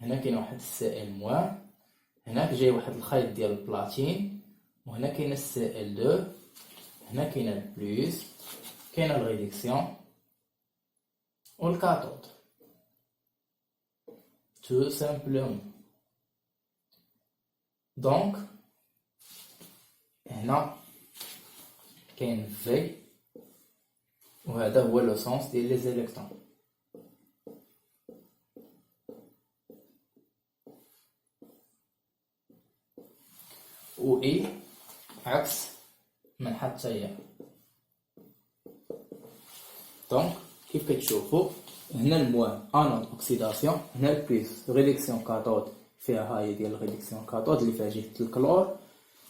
هنا كاين واحد السائل موان، هناك جاي واحد الخيط ديال البلاتين، وهنا كاين السائل دو، هنا كاين البلوس، كاين الريدكسيون والكاثود. tout simplement. دونك هنا كاين في، وهذا هو لو سونس ديال لي زيليكترون. و اي عكس من حتى هي. دونك كيف كتشوفوا هنا الموان انود اوكسيداسيون، هنا البليس ريدكسيون كاثود، فيها هاي ديال ريدكسيون كاثود اللي فيها جهه الكلور.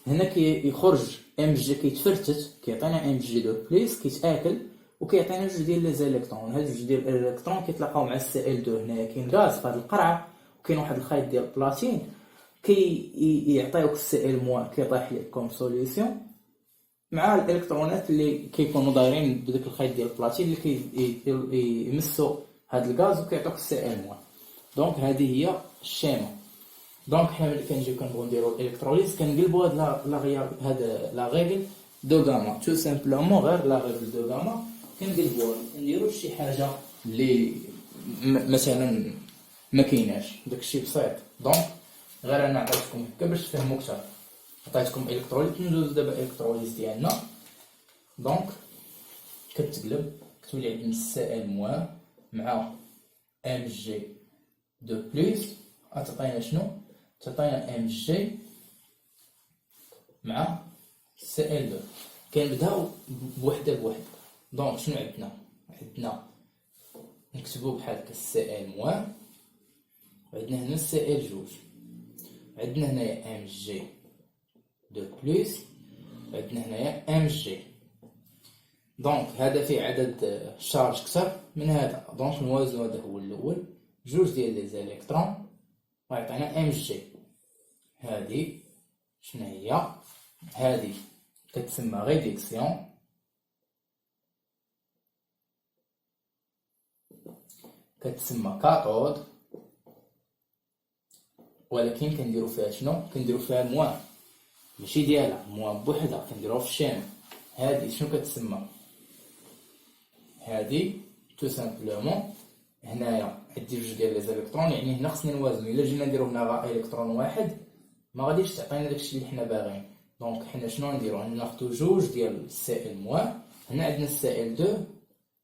هنا كيخرج ام جي كيتفرتت كيعطينا ام جي دو بليس كيتاكل وكيعطينا جوج ديال لي زيليكترون. هاد جوج ديال الالكترون كيتلاقاو مع السائل دو. هنايا كاين غاز في هاد القرعه وكاين واحد الخيط ديال البلاتين يعطيوك السائل موان كيطيح لك كوم سوليسيون مع الالكترونات اللي كيكونوا دايرين بداك الخيط ديال البلاتين اللي يمسوا هاد الغاز وكيعطيوك السائل موان. دونك هذه هي الشيما. دونك حنا ملي كنجيو كنبغيو نديرو الالكتروليز كنقلبوا هاد لا ريغل دو غاما، تو سامبلومون غير لا ريغل دو غاما كنقلبوها، نديرو شي حاجه اللي مثلا ما كايناش، داكشي بسيط. دونك غير انا عطيتكم هكا باش تفهموا اكثر. عطيتكم الكتروليز، ندوز دابا الالكتروليز ديالنا. دونك كتقلب، كتولي عندنا السائل موان مع ام جي دو بلس، غتعطينا شنو؟ تعطينا ام جي مع سائل دو. كنبداو بوحده بوحده. دونك شنو عندنا نكتبو بحال هكا السائل موان، وعندنا هنا السائل جوج، عندنا هنايا ام جي دو بلس، عندنا هنايا ام جي. دونك هذا فيه عدد شارج كثر من هذا، دونك نوازنو هذا هو الاول، جوج ديال لي زيليكترون ويعطينا ام جي. هذه شنو هي؟ هذه كتسمى ريدكسيون، كتسمى كاثود، ولكن كنديرو فيها شنو؟ كنديرو فيها موان، ماشي ديالها موان بوحدها، كنديروها في الشيما. هذه شنو كتسمى؟ هذه تو سامبلومون هنايا عندي جوج ديال لي زيليكترون، يعني هنا خصنا نوازنو. الا جينا نديرو هنا غير الكترون واحد ما غاديش تعطينا داكشي اللي حنا باغيين. دونك حنا شنو نديرو؟ ناخدو جوج ديال السائل موان، هنا عندنا السائل دو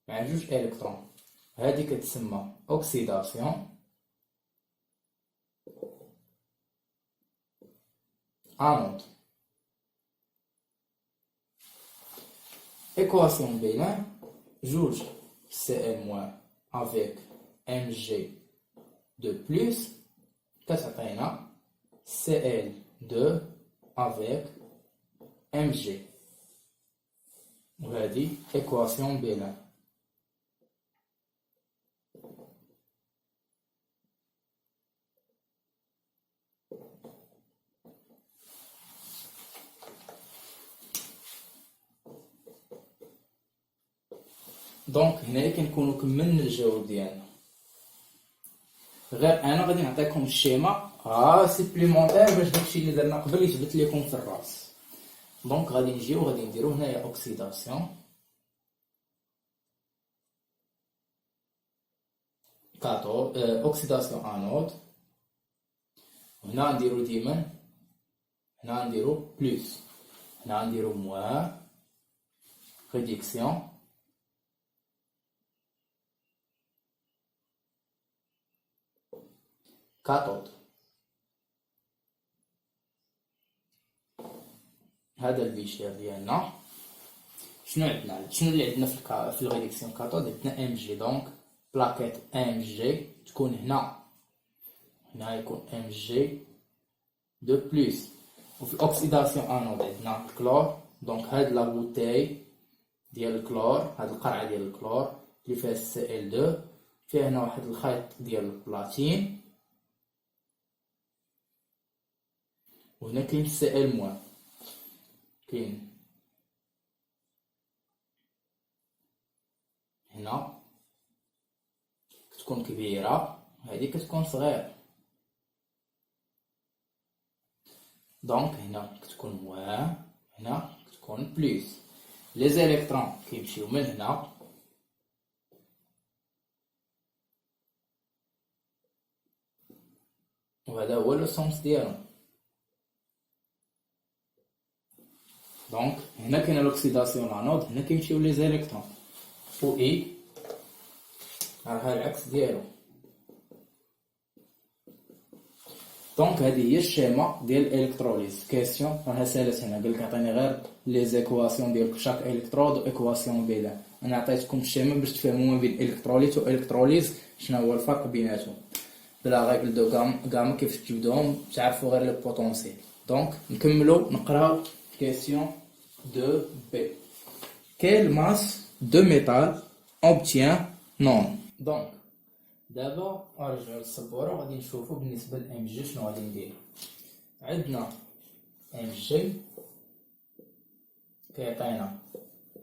مع جوج الكترون، هذه كتسمى اوكسيداسيون انود. ايكواسيون بينه جوج سائل موان افيك ام جي دو بلس كتعطينا سائل دو افيك ام جي، وهذه ايكواسيون بينه. دونك هنايا كنكونو كملنا الجواب ديالنا. غير انا غادي نعطيكم الشيما سيبليمونتير باش داكشي اللي درنا قبل يثبت لكم في الراس. دونك غادي نجيو غادي نديرو هنايا اوكسيداسيون كاثود، اوكسيداسيون انود، هنا نديرو ديما، هنا نديرو بلس، هنا نديرو موان، ريدكسيون كاثود. هذا الفيشير ديالنا. شنو عندنا؟ شنو اللي عندنا في الريدكسيون كاثود؟ عندنا ام جي. دونك بلاكيت ام جي تكون هنا يكون ام جي دو بلس. وفي الاوكسيداسيون انود عندنا الكلور. دونك هاد لا بوتاي ديال الكلور، هاد القرعه ديال الكلور اللي فيها السائل دو، فيها هنا واحد الخيط ديال البلاتين، وهنا كاين السائل موان، كاين هنا كتكون كبيره، هذه كتكون صغيره. دونك هنا كتكون موان، هنا كتكون بلوس. لي زيليكترون كيمشيو من هنا وهذا هو لو سونس ديالهم. دونك هنا كاينه لوكسيداسيون لانود، هنا كيمشيو لي زيليكترون و اي راها العكس ديالو. دونك هذه هي الشيما ديال الالكتروليز. كيسيون راها سالت هنا، قالك عطيني غير لي زيكواسيون ديال شاك الكترود و ايكواسيون بينهم. انا عطيتكم الشيما باش تفهموا ما بين الكتروليت و الكتروليز شنو هو الفرق بيناتهم، بلا غير يبداو كاع كيف تجبدوهم تعرفوا غير لو بوتونسييل. دونك نكملوا نقراو كيسيون 2 بي. Quelle masse de métal obtient non. دونك دابا نرجعو للسبوره وغادي نشوفو بالنسبه لام جي شنو غادي ندير. عندنا ام جي كيعطينا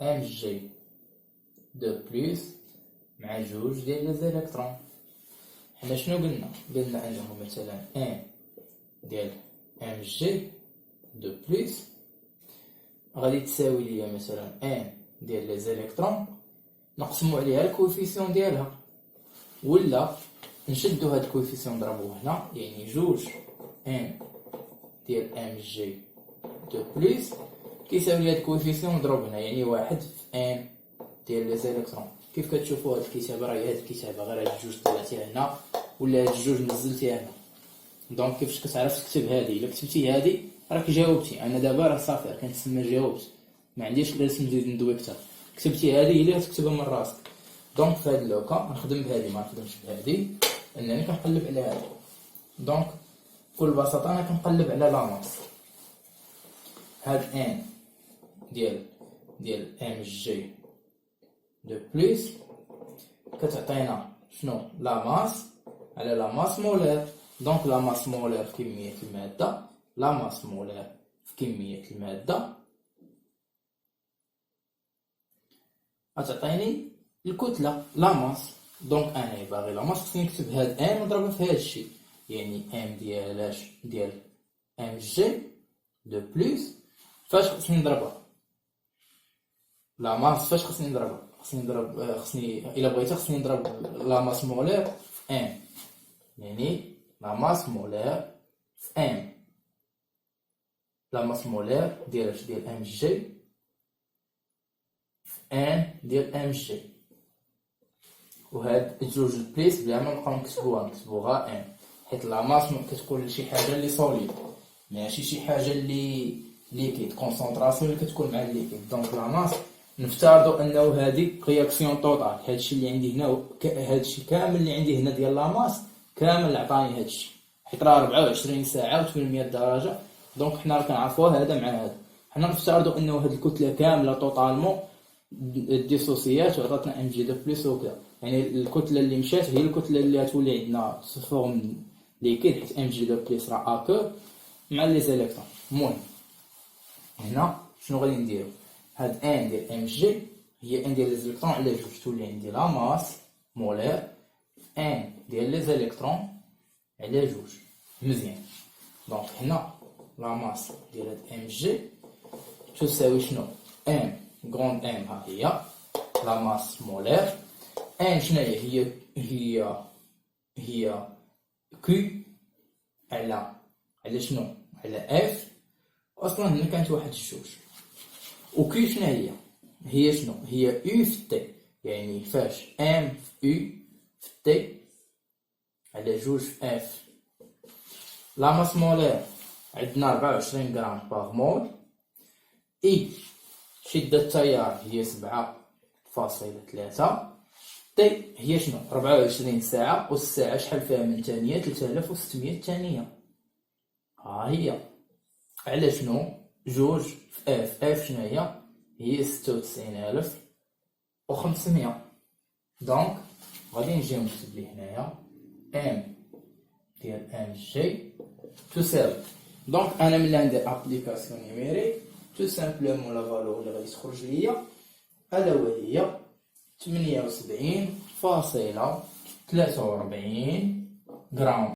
ام جي دو بلس مع جوج ديال لي زيليكترون. حنا شنو قلنا عندهم مثلا ان ديال ام جي دو بلس غادي تساوي ليا مثلا ان ديال لي زيليكترون نقسمو عليها الكوفيسيون ديالها، ولا نشدو هاد الكوفيسيون نضربوه هنا، يعني جوج ان ديال ام جي دو بلس كيساوي لي هاد الكوفيسيون نضرب هنا، يعني واحد في ان ديال لي زيليكترون. كيف كتشوفوا هاد الكتابه راهي هاد الكتابه غير هاد الجوج طلعتيها هنا ولا هاد الجوج نزلتيها هنا. دونك كيفاش كتعرف تكتب هادي؟ الا كتبتي هادي راك جاوبتي. انا دابا راه صافي راه كنتسمى جاوبت، ما عنديش لازم نزيد ندوي كتر. كتبتي هادي هي اللي غتكتبها من راسك. دونك في هاد اللوكا نخدم بهادي ما نخدمش بهادي، انني كنقلب على هادي. دونك بكل بساطه انا كنقلب على لا ماس. هاد ان ديال ام جي دو بلس كتعطينا شنو؟ لا ماس على لا ماس مولير. دونك لا ماس مولير في كمية المادة، لا ماس مولير في كمية المادة غتعطيني الكتلة لا ماس. دونك انا باغي لا ماس خصني نكتب هاد ان نضربها في هاد الشي، يعني ام ديال اش ديال ام جي دو بلس فاش خصني نضربها لا ماس، فاش خصني نضربها خصني الا بغيتها خصني نضرب لا ماس مولير في ان، يعني لا ماس مولير في ان، لا ماس مولير ديال اش ديال ام جي في ان ديال ام جي. وهاد الجوج البليس بلا ما نبقاو نكتبو غا ان، حيت لا ماس كتكون شي حاجه اللي سوليد ماشي شي حاجه اللي ليكيد، كونسونطراسيون اللي كتكون مع الليكيد. دونك لا ماس نفترضوا انه هذه رياكسيون توتال، هادشي اللي عندي هنا هادشي كامل اللي عندي هنا ديال لا ماس كامل عطاني هادشي، حيت راه 24 ساعه و800 درجه. دونك حنا راه كنعرفوا هذا مع هذا. حنا نفترضوا انه هاد الكتله كامله توتالمون ديسوسيات وعطاتنا ام جي دو بلس وكذا، يعني الكتله اللي مشات هي الكتله اللي غتولي عندنا فورم ليكيد، حيت ام جي دو بلس راه اكو مع لي زيليكترون. المهم هنا شنو غادي نديرو؟ هاد ان ديال ام جي هي ان ديال لي زيليكترون على جوج، تولي عندي لا ماس مولير ان ديال لي زيليكترون على جوج. مزيان. دونك هنا لا ماس ديال هاد ام جي تساوي شنو؟ ام غروند ام ها هي لا ماس مولير، ان شناهي هي كي على شنو؟ على اف. اصلا هنا كانت واحد الجوج، و كي شناهي هي شنو؟ هي او في تي، يعني فاش ام في او في تي على جوج في اف. لا ماس مولير عندنا 24 غرام باغ مول، اي شدة التيار هي 7.3، تي هي شنو؟ 24 ساعة، والساعة شحال فيها من ثانية؟ 3600 ثانية. ها هي على شنو؟ جوج في اف. اف شناهي؟ هي 96500. دونك غادي نجيو نكتب ليه هنايا ام ديال ام جي تساوي. دونك انا ملي ندير ابليكاسيون نيميريك تو سامبلومون لا فالور اللي غادي تخرج ليا الا وهي 78.43 غرام